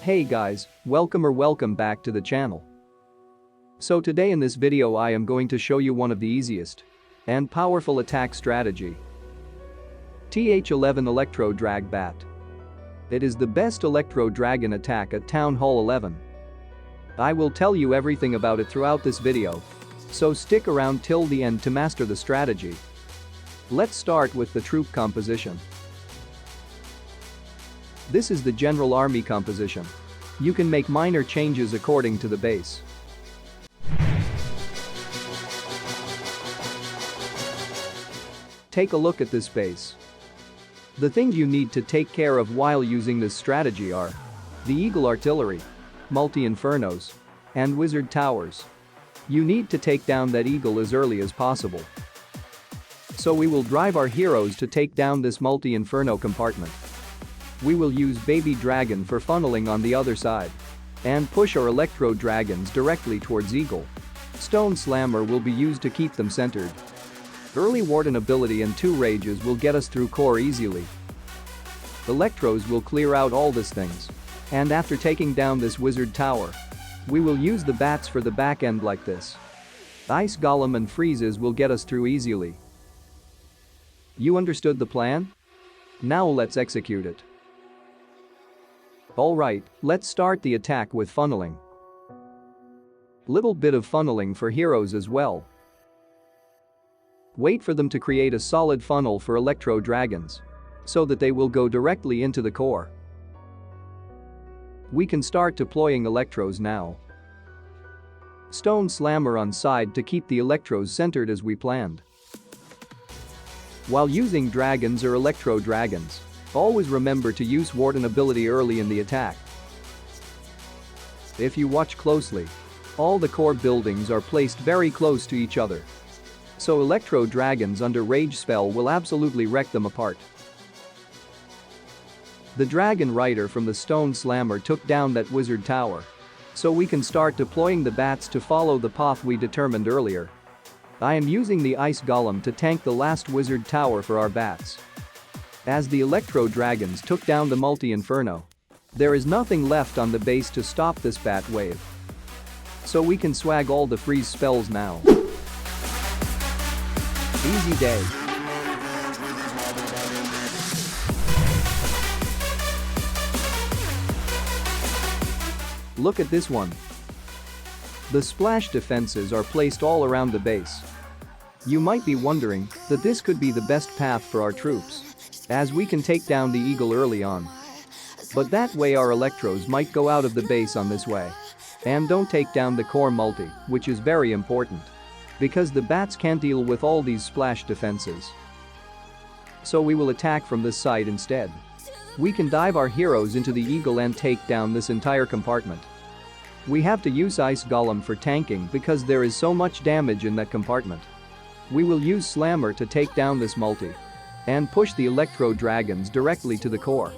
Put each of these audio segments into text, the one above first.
Hey guys, welcome back to the channel. So today in this video I am going to show you one of the easiest and powerful attack strategy. TH11 Electro Dragon Bat. It is the best Electro Dragon attack at Town Hall 11. I will tell you everything about it throughout this video, so stick around till the end to master the strategy. Let's start with the troop composition. This is the general army composition. You can make minor changes according to the base. Take a look at this base. The things you need to take care of while using this strategy are the Eagle Artillery, Multi-Infernos, and Wizard Towers. You need to take down that Eagle as early as possible. So we will drive our heroes to take down this Multi-Inferno compartment. We will use Baby Dragon for funneling on the other side and push our Electro Dragons directly towards Eagle. Stone Slammer will be used to keep them centered. Early Warden ability and 2 rages will get us through core easily. Electros will clear out all these things. And after taking down this Wizard Tower, we will use the bats for the back end like this. Ice Golem and Freezes will get us through easily. You understood the plan? Now let's execute it. Alright, let's start the attack with funneling. Little bit of funneling for heroes as well. Wait for them to create a solid funnel for Electro Dragons so that they will go directly into the core. We can start deploying Electros now. Stone Slammer on side to keep the Electros centered as we planned. While using Dragons or Electro Dragons, always remember to use Warden ability early in the attack. If you watch closely, all the core buildings are placed very close to each other. So Electro Dragons under Rage spell will absolutely wreck them apart. The Dragon Rider from the Stone Slammer took down that Wizard Tower. So we can start deploying the bats to follow the path we determined earlier. I am using the Ice Golem to tank the last Wizard Tower for our bats. As the Electro Dragons took down the Multi-Inferno, there is nothing left on the base to stop this bat wave. So we can swag all the freeze spells now. Easy day. Look at this one. The splash defenses are placed all around the base. You might be wondering that this could be the best path for our troops, as we can take down the Eagle early on. But that way our Electros might go out of the base on this way. And don't take down the core multi, which is very important. Because the bats can't deal with all these splash defenses. So we will attack from this side instead. We can dive our heroes into the Eagle and take down this entire compartment. We have to use Ice Golem for tanking because there is so much damage in that compartment. We will use Slammer to take down this multi and push the Electro Dragons directly to the core.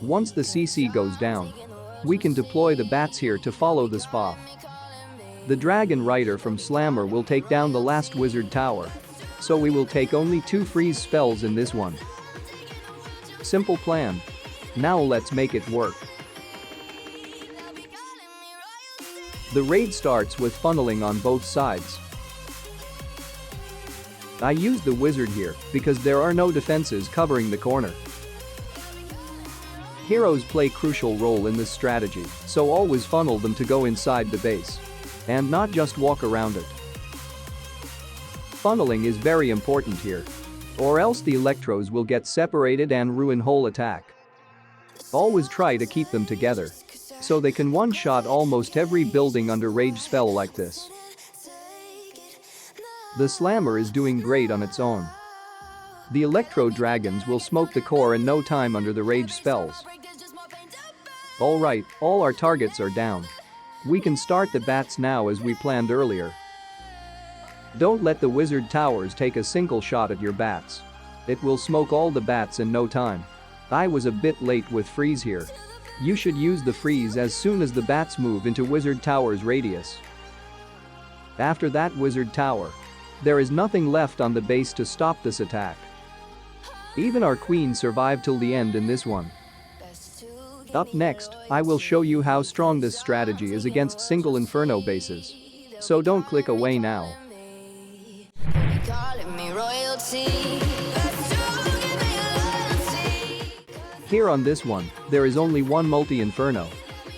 Once the CC goes down, we can deploy the bats here to follow this path. The Dragon Rider from Slammer will take down the last Wizard Tower, so we will take only 2 freeze spells in this one. Simple plan. Now let's make it work. The raid starts with funneling on both sides. I used the wizard here because there are no defenses covering the corner. Heroes play crucial role in this strategy, so always funnel them to go inside the base and not just walk around it. Funneling is very important here, or else the Electros will get separated and ruin whole attack. Always try to keep them together so they can one-shot almost every building under rage spell like this. The Slammer is doing great on its own. The Electro Dragons will smoke the core in no time under the rage spells. Alright, all our targets are down. We can start the bats now as we planned earlier. Don't let the Wizard Towers take a single shot at your bats. It will smoke all the bats in no time. I was a bit late with freeze here. You should use the freeze as soon as the bats move into Wizard Tower's radius. After that Wizard Tower, there is nothing left on the base to stop this attack. Even our queen survived till the end in this one. Up next, I will show you how strong this strategy is against single Inferno bases. So don't click away now. Here on this one, there is only one multi-Inferno.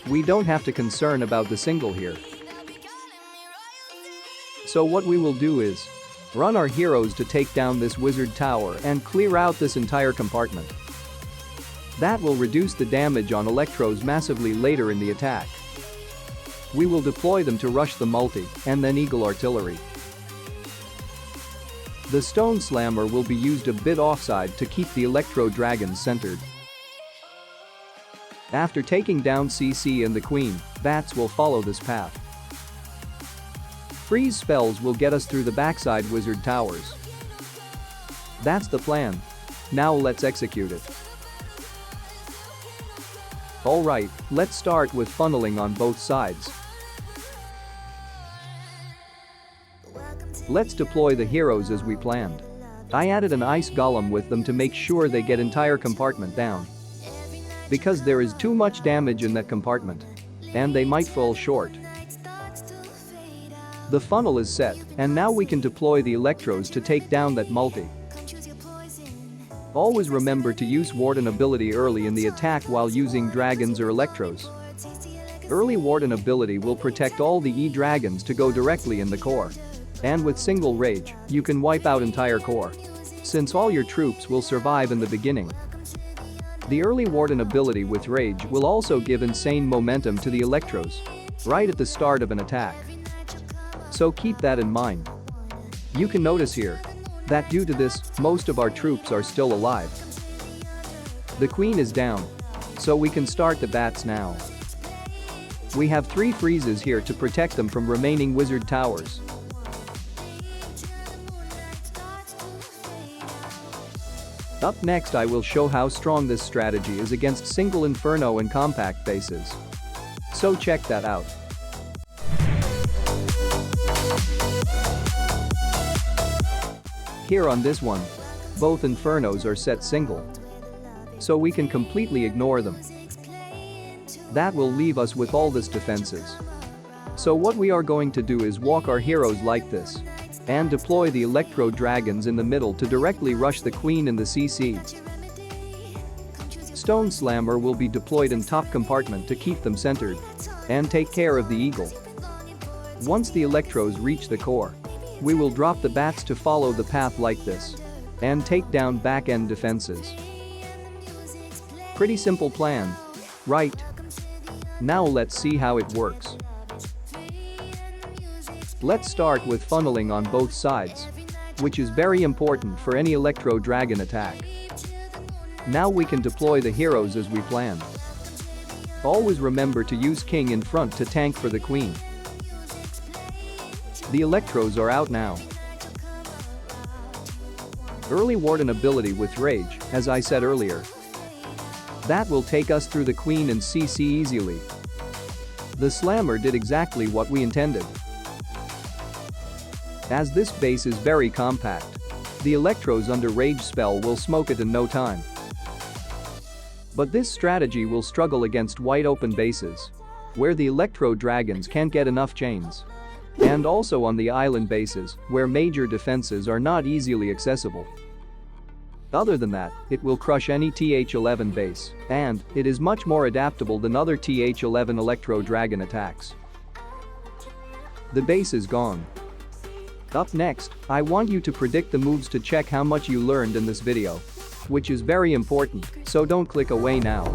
We don't have to concern about the single here. So what we will do is run our heroes to take down this wizard tower and clear out this entire compartment. That will reduce the damage on Electros massively later in the attack. We will deploy them to rush the multi and then Eagle Artillery. The Stone Slammer will be used a bit offside to keep the Electro Dragons centered. After taking down CC and the Queen, Bats will follow this path. Freeze spells will get us through the backside wizard towers. That's the plan. Now let's execute it. Alright, let's start with funneling on both sides. Let's deploy the heroes as we planned. I added an ice golem with them to make sure they get entire compartment down. Because there is too much damage in that compartment. And they might fall short. The funnel is set, and now we can deploy the Electros to take down that multi. Always remember to use Warden ability early in the attack while using dragons or Electros. Early Warden ability will protect all the E-dragons to go directly in the core. And with single rage, you can wipe out entire core. Since all your troops will survive in the beginning. The early Warden ability with rage will also give insane momentum to the Electros. Right at the start of an attack. So keep that in mind. You can notice here that due to this, most of our troops are still alive. The Queen is down. So we can start the bats now. We have 3 freezes here to protect them from remaining wizard towers. Up next I will show how strong this strategy is against single Inferno and compact bases. So check that out. Here on this one, both Infernos are set single. So we can completely ignore them. That will leave us with all this defenses. So what we are going to do is walk our heroes like this. And deploy the Electro Dragons in the middle to directly rush the Queen and the CC. Stone Slammer will be deployed in top compartment to keep them centered. And take care of the Eagle. Once the Electros reach the core, we will drop the bats to follow the path like this. And take down back-end defenses. Pretty simple plan. Right? Now let's see how it works. Let's start with funneling on both sides. Which is very important for any Electro Dragon attack. Now we can deploy the heroes as we planned. Always remember to use King in front to tank for the Queen. The Electros are out now. Early Warden ability with rage, as I said earlier. That will take us through the Queen and CC easily. The Slammer did exactly what we intended. As this base is very compact, the Electros under rage spell will smoke it in no time. But this strategy will struggle against wide open bases, where the Electro Dragons can't get enough chains. And also on the island bases, where major defenses are not easily accessible. Other than that, it will crush any TH11 base, and it is much more adaptable than other TH11 Electro Dragon attacks. The base is gone. Up next, I want you to predict the moves to check how much you learned in this video. Which is very important, so don't click away now.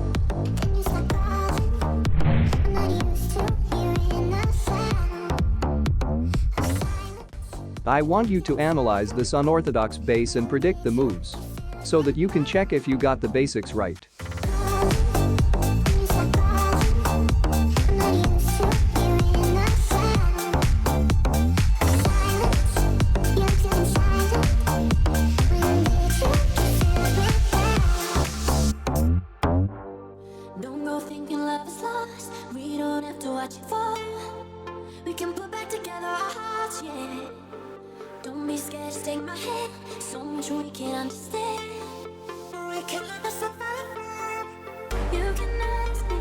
I want you to analyze this unorthodox base and predict the moves. So that you can check if you got the basics right. Don't go thinking love is lost. We don't have to watch it fall. We can put back together our hearts, yeah. Don't be scared, just take my hand. So much we can't understand. We can learn to survive. You can ask me.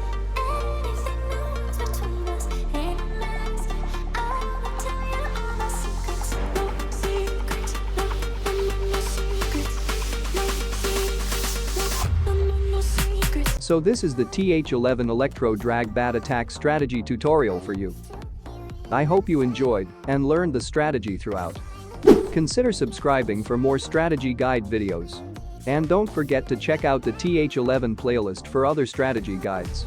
So this is the TH11 Electro Dragon Bat Attack strategy tutorial for you. I hope you enjoyed and learned the strategy throughout. Consider subscribing for more strategy guide videos. And don't forget to check out the TH11 playlist for other strategy guides.